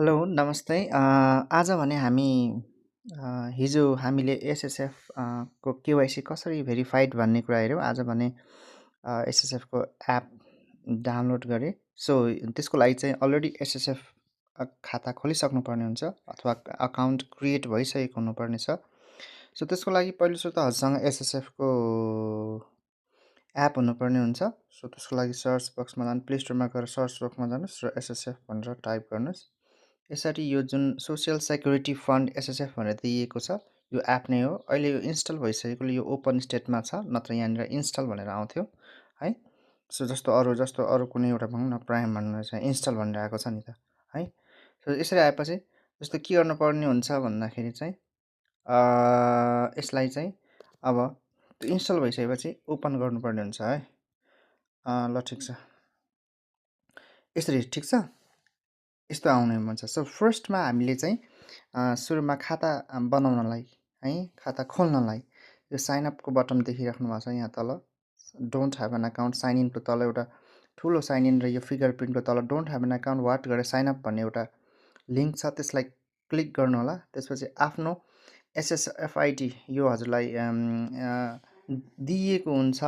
Hello, नमस्ते। आज भने हामी हिजो हामीले एसएसएफ को केवाइसी कसरी भेरिफाइड भन्ने कुरा हेऱ्यौँ। आज भने एसएसएफको एप डाउनलोड गरेँ। सो त्यसको लागि चाहिँ अलरेडी एसएसएफ खाता खोलिसक्नुपर्ने हुन्छ अथवा अकाउन्ट क्रिएट भइसकेको हुनुपर्ने छ। सो त्यसको लागि पहिलो सुरु त हजुरसँग एसएसएफको एप हुनुपर्ने हुन्छ। सो त्यसको लागि सर्च बक्समा जानु, प्ले स्टोरमा गएर सर्च बक्समा जानुहोस् र एसएसएफ भनेर टाइप गर्नुहोस्। यसरी यो जुन सोसियल सेक्युरिटी फन्ड एसएसएफ भनेर दिइएको छ, यो एप नै हो। अहिले यो इन्स्टल भइसकेकोले यो ओपन स्टेटमा छ, नत्र यहाँनिर इन्स्टल भनेर आउँथ्यो है। सो जस्तो अरू कुनै एउटा भनौँ न प्राइम भनेर चाहिँ इन्स्टल भनेर आएको छ नि त है। सो यसरी आएपछि जस्तो के गर्नुपर्ने हुन्छ भन्दाखेरि चाहिँ यसलाई चाहिँ अब त्यो इन्स्टल भइसकेपछि ओपन गर्नुपर्ने हुन्छ है। ल ठिक छ, यसरी ठिक छ, यस्तो आउने हुन्छ। सो फर्स्टमा हामीले चाहिँ सुरुमा खाता बनाउनलाई है, खाता खोल्नलाई यो साइनअपको बटन देखिराख्नु भएको छ यहाँ तल, don't have an account sign इनको तल एउटा ठुलो साइन इन र यो फिगर प्रिन्टको तल don't have an account what गरेर साइनअप भन्ने एउटा लिङ्क छ, त्यसलाई क्लिक गर्नु होला। त्यसपछि आफ्नो एसएसएफआइडी यो हजुरलाई दिइएको हुन्छ,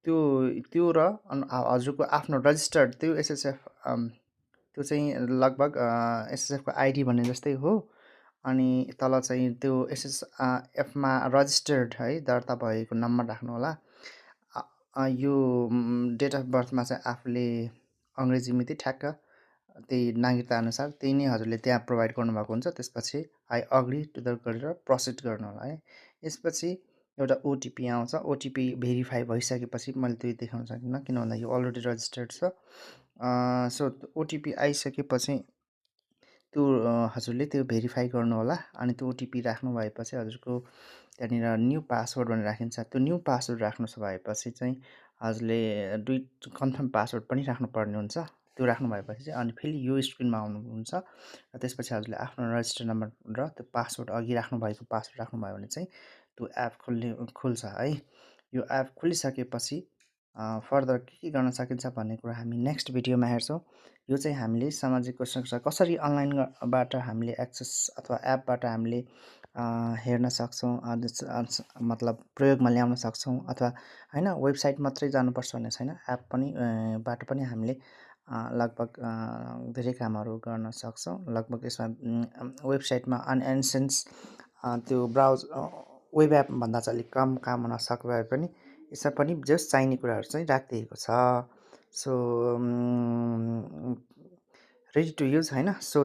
त्यो र हजुरको आफ्नो रजिस्टर्ड त्यो एसएसएफ त्यो चाहिँ लगभग एसएसएफको आइडी भन्ने जस्तै हो। अनि तल चाहिँ त्यो एसएसएफमा रजिस्टर्ड है दर्ता भएको नम्बर राख्नु होला। यो डेट अफ बर्थमा चाहिँ आफूले अङ्ग्रेजी मिति ठ्याक्क त्यही नागरिकता अनुसार त्यही नै हजुरले त्यहाँ प्रोभाइड गर्नुभएको हुन्छ। त्यसपछि आई अग्री टु द गरेर प्रोसिड गर्नु होला है। यसपछि एउटा ओटिपी आउँछ। ओटिपी भेरिफाई भइसकेपछि मैले त्यो देखाउन सकिनँ किन भन्दा यो अलरेडी रजिस्टर्ड छ। सो ओटिपी आइसकेपछि त्यो हजुरले त्यो भेरिफाई गर्नु होला। अनि त्यो ओटिपी राख्नु भएपछि हजुरको त्यहाँनिर न्यू पासवर्ड भनेर राखिन्छ। त्यो न्यू पासवर्ड राख्नु भएपछि चाहिँ हजुरले कन्फर्म पासवर्ड पनि राख्नुपर्ने हुन्छ। त्यो राख्नु भएपछि चाहिँ अनि फेरि यो स्क्रिनमा आउनुहुन्छ र त्यसपछि हजुरले आफ्नो रजिस्टर नम्बर र त्यो पासवर्ड अघि राख्नु भएको पासवर्ड राख्नुभयो भने चाहिँ त्यो एप खुल्छ है। यो एप खोलिसकेपछि फर्दर के गर्न सकिन्छ भन्ने कुरा हामी नेक्स्ट भिडियोमा हेर्छौँ। यो चाहिँ हामीले सामाजिक कसरी अनलाइनबाट हामीले एक्सेस अथवा एपबाट हामीले हेर्न सक्छौँ, मतलब प्रयोगमा ल्याउन सक्छौँ अथवा होइन वेबसाइट मात्रै जानुपर्छ भन्ने छैन, एप पनि बाट पनि हामीले लगभग धेरै कामहरू गर्न सक्छौँ। लगभग यसमा वेबसाइटमा एनसेन्स त्यो वेब एप भन्दा चाहिँ अलिक कम काम हुन सक्दा पनि यसमा पनि जस चाहिने कुराहरू चाहिँ राखिदिएको छ। सो रेडी टु युज होइन। सो